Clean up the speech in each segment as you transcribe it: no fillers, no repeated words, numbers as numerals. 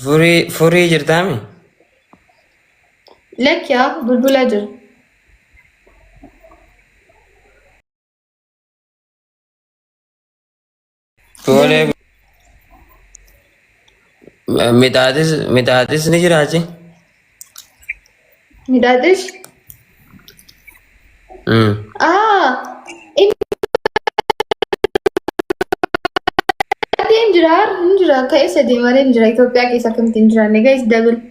Furii jirtaami? لك يا بلبل أجر. Tole midhaatis ni jiraachi? مدادش. إنت إنجرار إنجرار كيس دي مرة إنجرار إثيوبيا كيس كم تنجرار نجايس دبل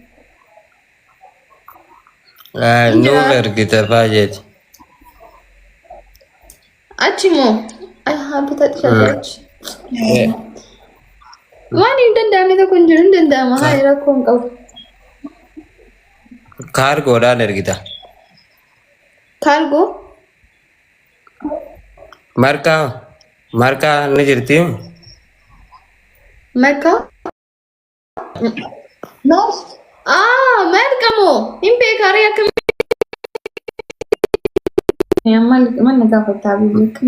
Nuuf إنجرار ergite baay'eeti. أتشمو أها بتتشاتش ما نيجي دندامي تكون جرين دندام هاي راكون أو Kaargoodhaan ergita. كارغو Marqaa ni jirti? مكة نو مكة مو إن بيكاريا كم يا مال نقافة تابي كم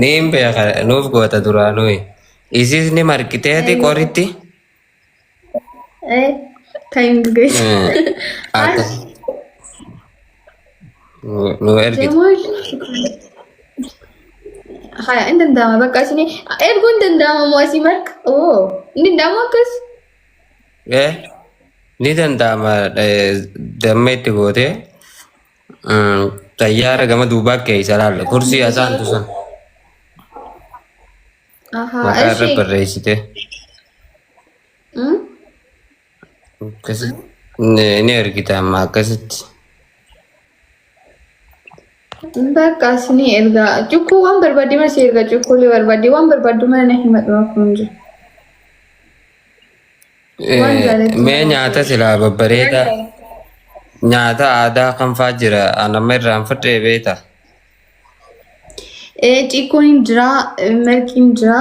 Niin beeka nuuf goota duraanuu. Isis ni marqiteeti qoritti? إيه تايم جايز Akka nu ergite. جمال هاي عند دندامة بقى سني إرجون دندامة مواسي مرك أوه دندامة كس Ni danda'ama damma itti gootee xayyaara gama duubaa keessa ilaalla. Kursii hasaantu sun أها maqaa irra أشي barreessite. Ni ergita amma akkasitti. بقى سني إرجع جوكو وان بربادي ما سيرجع جوكو لي بربادي وان بربادو ما نحن ما تروحون Mee nyaata silaa babbareedaa nyaata aadaa kan fa'aa jira anama irraanfadhee beektaa? تيكون جرا مركين جرا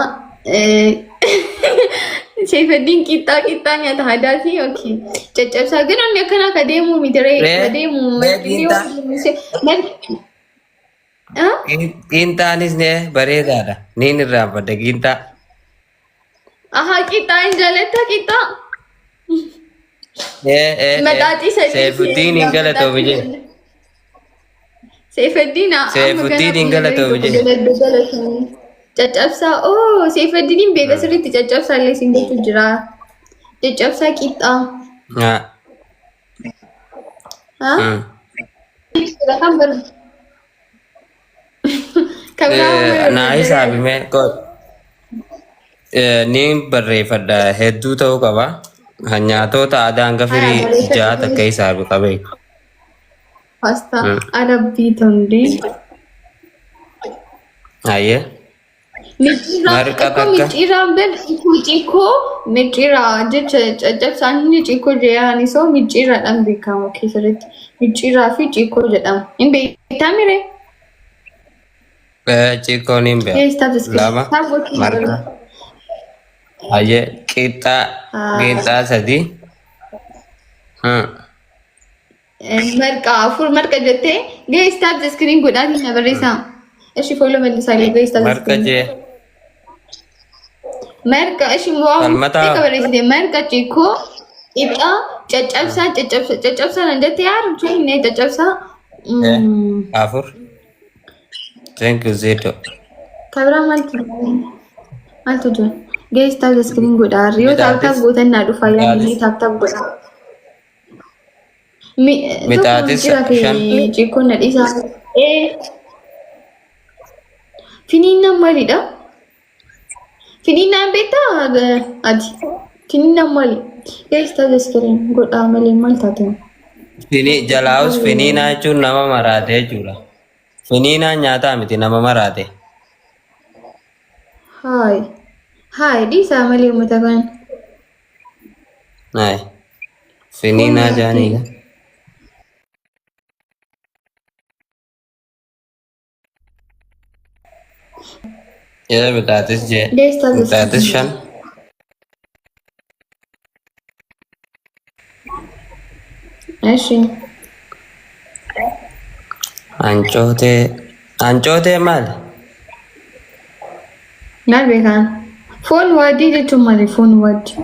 سيف الدين كيتا كيتا نيا تهداسي أوكي جب ساكن أنا كنا كديمو ميتري كديمو مركين Qiinxaanis ne bareedaadha. Niin irraanfadhe qiinxaa. أها كيتا إن جالتا كيتا مداتي Seefuddin hin galatoomu jee. سيف الدين Seefuddin hin galatoomu jee. caccabsaa سيف الدين beeka sirriitti caccabsaa illee siin jechuun jira caccabsaa qixxaa kan bar kan Naa hisaabime niin barreeffadha hedduu ta'uu qaba. Nyaatota aadaa hanga firii ja'a takka hisaabi qabee. pasta arabbii tondee Ayyee. micciiraan ben ciikoo micciiraa jecha caccabsaan inni ciikoo jedhani soo micciiraadhaan beekamu keessatti micciiraa fi ciikoo jedhama hin beektaa mire Ciikoon hin beeku. Lama marqa. Ayyee qixxaa sadii. marqa afur marqa jettee geestaaf iskiriin godhaatii na barreessaa. ايش يقول لهم اللي صار يبي يستلزم Marqa ماركا ايش هو Falmataa. تيكا بريسيدي ماركا تشيكو يبقى تشابسا ندتي عارف شو هي تشابسا afur. Thank you Zeto. كبرا مالتو جون جاي ستاب سكرين غدا ريو تاب تاب غوتن نادو فايا مي تاب تاب غدا Midhaatis shan. تشيكو نديسا ايه فينينا ماليدا فينينا بيتا ادي فينينا مالي جاي ستاب سكرين غدا مالي مالتاتو Jalaa'us finiinaa jechuun nama maraate jechuudha. Finiinaan nyaataa miti nama maraate. هاي دي ساملي متكن Finiinaa jaaniidha. Midhaatis midhaatis shan. ماشي Ancootee maali? نعم كان فون وادي دي تمالي فون وادي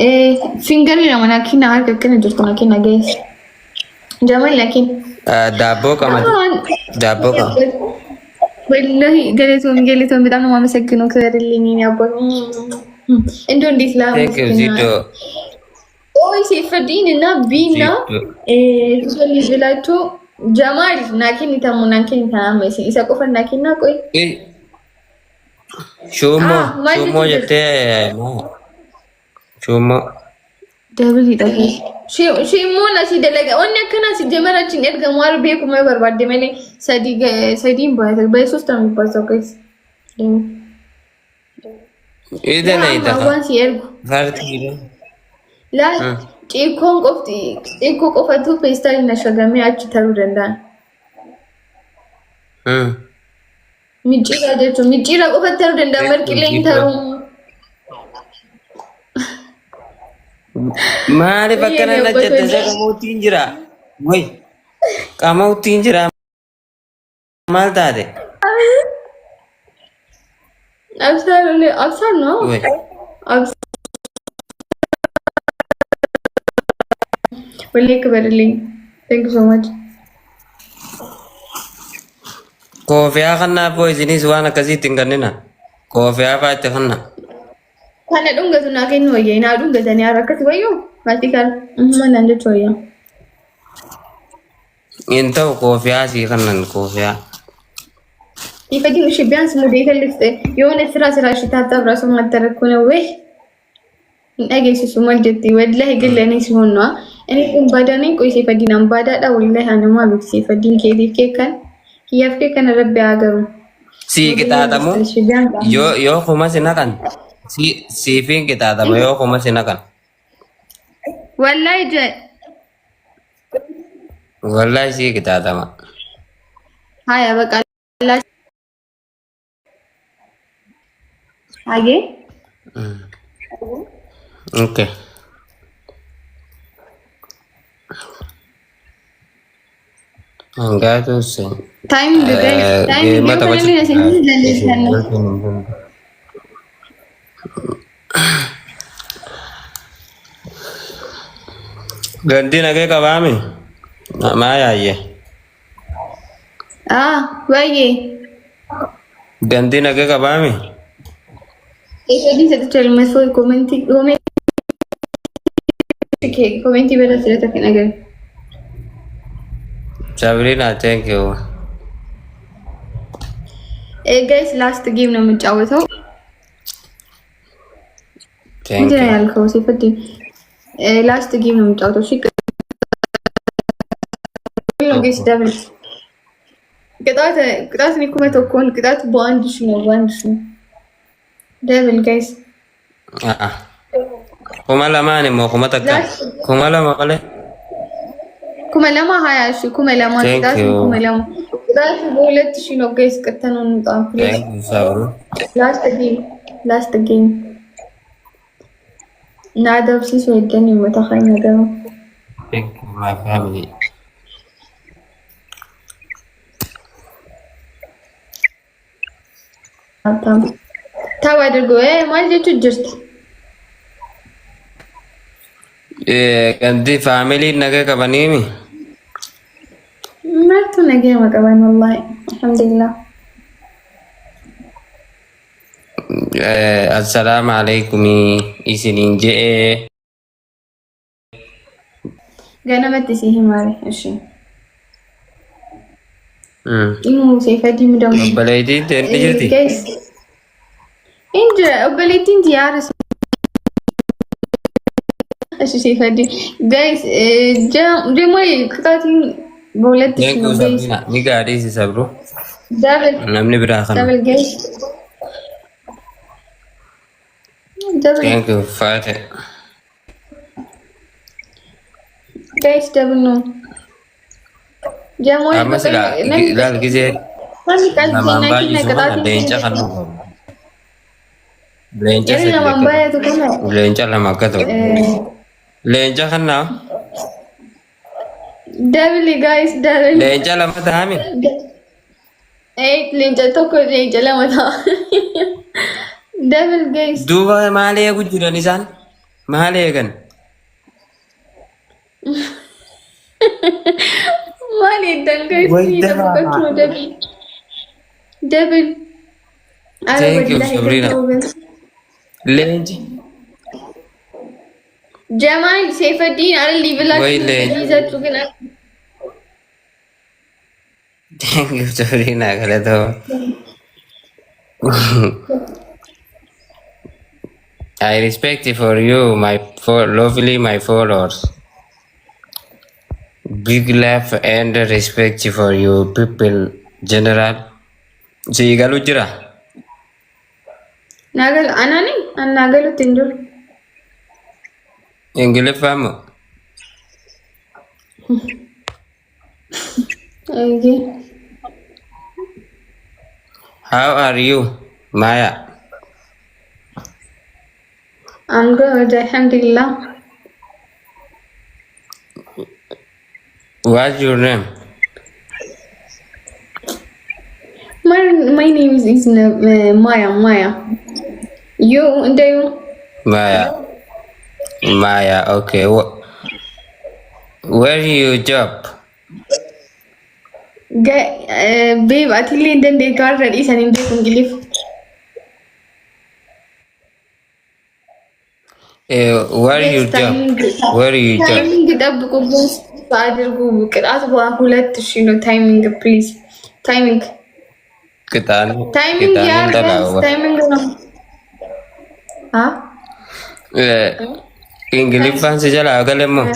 Fingari nama nakina harka kana jirtu nakina guys. Jamal lakin. Daabboo qamadi. Daabboo qamadi. Wallahi ገለቶን በጣም ነው የማመሰግነው። ከደልኝ ያቦኝ እንደው እንዴት Thank you Zido. ኦይ ሲፈዲን እና ቢና ብላችሁ ጀማል ናኪን ተሙ ናኪን ታመሲ ኢሰቆፈ ናኪና ቆይ Shumo jettee Shumo. ደብል ይጠፋ ሽሞና ሲደለገ ወን ያከና ሲጀመራችን እርገ ማር ቤኩ ማይበር ባደመኔ ሰዲን ባይተ በሶስት ነው የሚባዛው ጋይስ Idana ita. ዋንስ የርጉ Farti. ላ ጪኮን ቆፍቲ ጪኮ ቆፈቱ ፔስታል ነሸገሚ አጭ ተሩ ደንዳን ሚጪራ ደቹ ሚጪራ ቆፈተሩ ደንዳ መርቂለኝ ተሩ Maaliif akkana lajjate qaamawtiin jira? Way qaamawtiin jira maal taate? አብሳል ነው Way ወሌ ክበርልኝ ቴንክ ሶ ማች koofiyaa kannaaf hoo isinis waan akkasiitti hin kennina. Koofiyaa fa'aatti kanna. kana dhungatu naa kennu wayya naa dhungatanii harkatti wayyo maalti kan malan jechu wayya Hin ta'u koofiyaa sii kannan koofiyaa. ifadin እሺ ቢያንስ ሙዴ ተልስተ የሆነ ስራ ሽታታ ራሱ ማተረኩ ነው ወይ እንአገሲሱ ማልጀቲ ወላሂ ግን ለኔ ሲሆን ነው እኔ ግን ባዳኔ ቆይ ሲፈዲን አምባዳዳ ወላሂ አንማ ቢክ ሲፈዲን ከከን ያፍከ ከነ ረቢ አገሩ Sii qixaatamu yoo kuma si naqan siifiin qixaatama yoo kuma si naqan. ወላሂ ጀ Wallahi sii qixaatama. ሀያ በቃ አጌ Okay. Enggak tuh sih. ታይም ታይም Ganti nage kabami. Maya ye. ወይዬ Ganti nage kabami. ኤዲ ሰጥቻለሁ መስፎ ኮሜንቲ በላ ስለተከ ነገር Sabrina, thank you. ጋይስ ላስት ጌም ነው የምንጫወተው። Thank ምንድን ነው you. ያልከው? ሲፈዲ ላስት ጌም ነው የምንጫወተው። እሺ ጋይስ ደብል ቅጣት ነው ኩመቶ ኮን ቅጣት በአንድ ሺ ነው ደብል ጋይስ Kuma lama ni mo kuma takka. Kuma lama kale. ኩመለማ 20 ሺ ኩመለማ Thank ቅጣት you. ኩመለማ ቅጣት በሁለት ሺ ነው ጋይስ። ቀተነው እንጣም ፕሊዝ Thank you, Sabru. ላስት ጌም ናደብ ሲስ ወደን ይመታኸኝ ነገር ነው። Thank you, my family. አታም ታው አድርጎ ማለት ጅርት Ganti family nage kabanimi. መርቱ ነገ መቀበል ወላሂ አልሐምዱሊላህ። Assalamu alaikum isinin je'e. ገና መጥሲ ማሪ እሺ ኢሙ ሰይፈዲ ምደም Obboleettiin teenya jirti. ጋይስ እንጂ ኦበሌቲን ዲያርስ እሺ ሰይፈዲ ጋይስ ጀማይ ቅጣቲን በሁለት ሺ Thank ነው you, ጋይስ Sabrina. Ni gaarii si Sabru. ደብል Namni biraa kana. ደብል ጋይስ ደብል Thank you, Fatih. ጋይስ ደብል ነው ጀማይ Amma sila ilaal gisee ማን ቃል namaan ዜና baay'isuu kana ቅጣቲን leenca kan dhufu. Leenca ያኔ sadii ለማንባያ akka ተቆመ ta'u. Leenca lama akka ta'u. Leenca kanaa. ደብል ጋይስ ደብል Leenca lama ta'ame. leenca tokko lama ta'a. Devil guys. Duuba maal eegu jiran isaan? maal eegan? maal eegdan Wayda gaisii dabil ara Thank you, wallahi Sabrina. Leenji. Jamal Saifuddin ara libilaችሁ Waylee. ይዛችሁ ግን Thank you, Sabrina. Galatoo. I respect you for you, lovely my followers. Big love and respect for you people, General. Siigalu jira. ናገል አናኒ አናገሉት እንጆ Ingiliffaamoo? አይጌ How are you, Maya? I'm good alhamdulillah. What's your name? My name is Maya. You and you? Maya, okay. Where you job? Babe, atili then they got ready and they can give. Where you job? Where you job? Timing يطبقوا بوس አድርጉ ቅጣት በሁለት ሺህ ነው ታይሚንግ ፕሊዝ ታይሚንግ ታይሚንግ ያር ታይሚንግ ነው አ Ingiliffaan si jalaa galemmoo?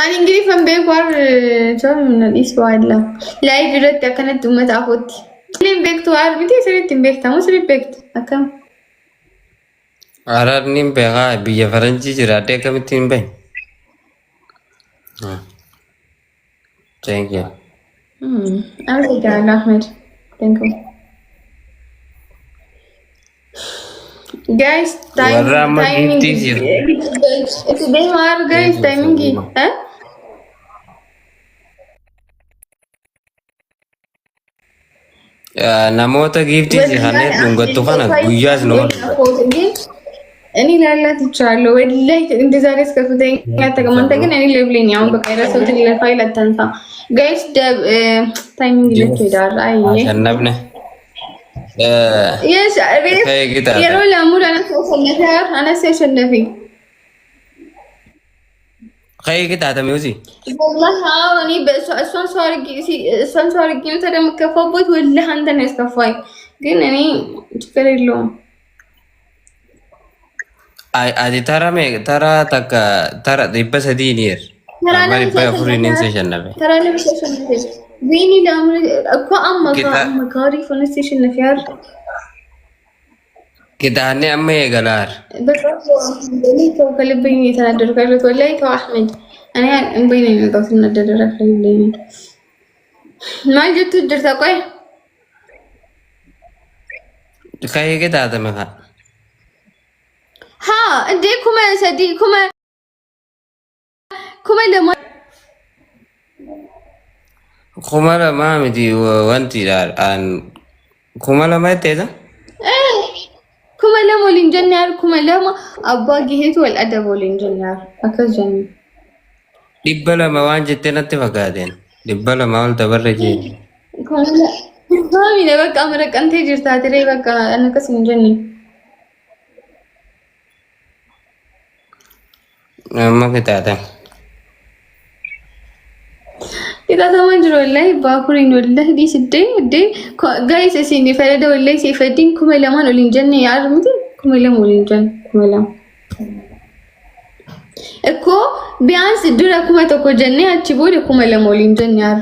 Ani Ingiliffaan beeku jon dhiisuu waayilaa laayif irratti akkanatti uummata afootti illeen beektu waar miti sirriitti hin beektamu sirriitti beektu akkam Arabni hin beekaa biyya faranjii jiraadhee akkamitti hin beeku? Thank you. Alhamdulillah Ahmed thank you guys Warra amma timing giftii jiru. it's day maar guys timing eh Namoota giftii jiran dhungattu kana guyyaas nama እኔ ላላት ይቻለሁ ወላሂ እንደዛሬ እስከፍተኛ ተቀመጠ ግን እኔ ለብለኝ አሁን በቃ የራስዎትን ለፋይል አታንሳ ጋይስ ታይሚንግ ልክ ይዳር አይ አሸነፍነ yes የሮ ለሙሉ አነሰ ሸነፊ ከይ ግጣተ ሚውዚ والله እኔ እሷን ሰው አድርጌ ነው ተደምከፋበት ወላሂ አንተ ነው ያስከፋኝ ግን እኔ ችግር የለውም Ati tara takka tara dhibba sadii ni er. Amma dhibba afurii ni isa shannafe. ترى انا مش عشان ويني لا اكو اما كاري فنستيشن نفيار Kitaanni amma eegalaar. بس بني تو كلبيني تنادر قالت والله تو احمد انا بيني نقص تنادر خليني ما جت درت قوي Kay kitaata maka. ها انت كما سدي كما لما Kuma lama miti wanti an kuma lama etteeta? كما لما لنجنار كما لما ابا جهت والادب ولنجنار اكل جنة Dhibba lama waan jettee natti fakkaateen. Dhibba lama ol dabarra jeeni. كما لا فاهمي لا بقى امرك انت جرت تري بقى انا كسم جني Amma kitaata. إذا تمنجر والله باكورين والله دي سدي دي جايز سيني فردا والله سيفدين كم لمان ولينجن يا رمتي كم لام ولينجن كم لام إكو بيانس دولا كم تكو جنة أتشبور كم لام ولينجن يار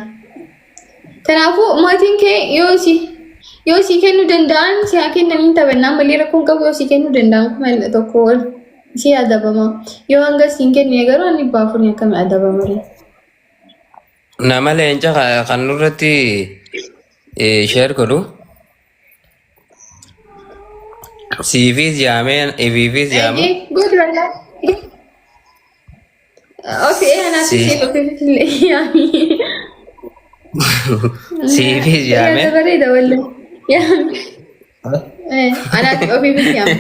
تنافو ما تينكي يوسي كنو دندان سياكين نمين تبنا ملي ركون كم يوسي كنو دندان كم تكو سي أدبا ما يوانغا سينكي نيجرو أني بافورين كم أدبا مري Nama leenca kan nurratti share godhu. Siifis yaameen ifiifis yaamu. Good rala. Okay, أنا أسيب أوكي يعني. Siifis يا yaameen. بريدة ولا يا أنا أسيب أوكي يعني.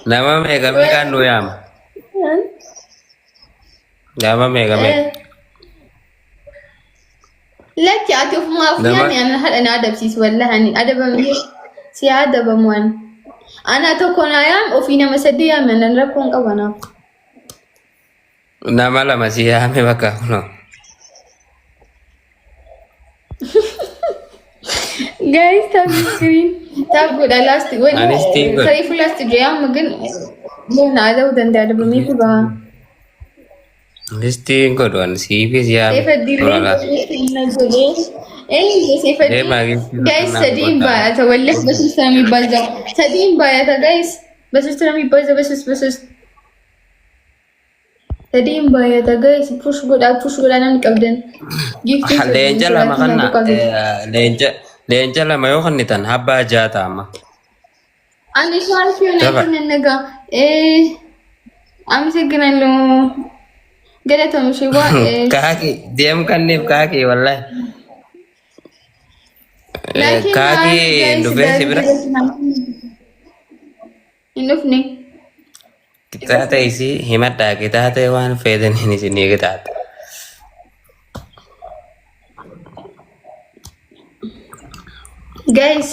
nama meeqame kan nu yaama? Nama meeqame? لك يا أتوف ما في يعني أنا هل أنا أدب سيس ولا هني أدب مني سي أدب موان أنا تكون أيام وفينا مسدية من نركون قوانا Nama lama si yaame bakka kuno. guys تاب سكرين تاب قول لاست وين Anis tinggal. خلي في لاست جيام ممكن لين هذا ودن أدب مني تبا Listing ko doon si si yaame. سيف الدين ايه سيف الدين جايز سدين بايا تولح بس سامي بايزا سدين بايا جايز بس سامي بايزا بس سدين بايا جايز بوش قول انا نكبدن Leenca lama kana leenca lama yoo kannitan habbaa jaata amma. انا شو عارف انا كنا نجا ايه امسكنا قالت مش هو Kaaki deem kanniif kaaki wallahi. Kaaki dhufee si bira. Innufni. Kitaa ta'e isi himadhaa kitaa ta'e waan feetan isinii kitaata. Guys,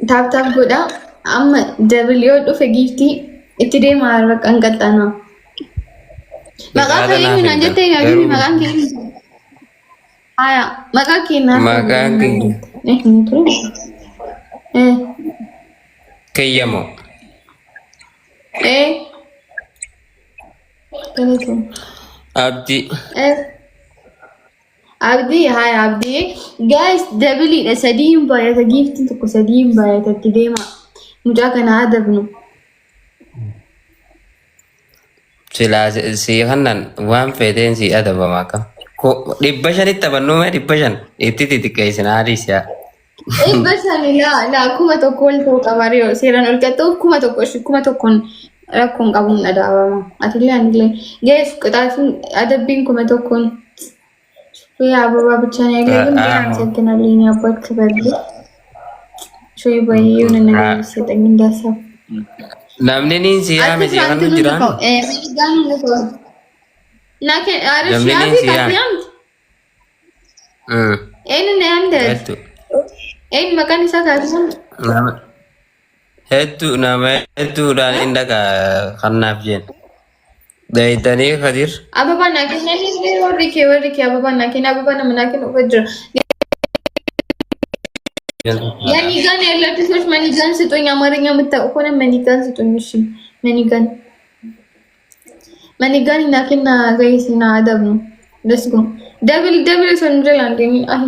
tap godha amma W dhufe giftii itti deemaa irra qanqaxxana. Maqaa keenyu naan jettee gaafii maqaan keenyu. Haya, maqaa keenyaa. Maqaan keenyu. Eh. Kiyyamoo. Galatu. Abdii. Abdii, haya Abdii. Guys, dabiliidha sadiin baay'ata giftiin tokko sadiin baay'ata itti deemaa. Mucaa kana adabnu. Silaa si kannan waan feeteen si adabama akkam. 500 taphannoo mee 500 itti xixiqqeessin haadhiis yaa. Basani la kuma tokko ol ta'uu qaba yoo seeraan ol qaxxuuf kuma tokkoon rakkoon qabuun adaabama. Atillee anillee geessu qixaatiin adabbiin kuma tokkoon suphee ababaa bichaan eegee kun deemaan sagganallee ni abbaat kabarde. Shoyi baay'ee yoo nanna gaafise dhagin daasaa. Namni niin si yaame si kan nu jiraan. Naaken aarish yaati kaafiyamti. Eenyu na yaamte? Eenyu maqaan isaa kaafiyamti? Nama hedduudhaan inni dhaqa kannaaf jeen. Dayitanii Kadir. Ababaan naa kennanii warri kee ababaan naa kenna ababaan nama naa kenna uffat jira. Manigan ያላችሁ ሰዎች manigan ስጡኝ። አማርኛ የምታውቁ ከሆነ manigan ስጡኝ። እሺ manigan እናከና ጋይስና አደብ ነው። ደስ ጎ ደብል ሰው እንጀላ እንደሚ አይ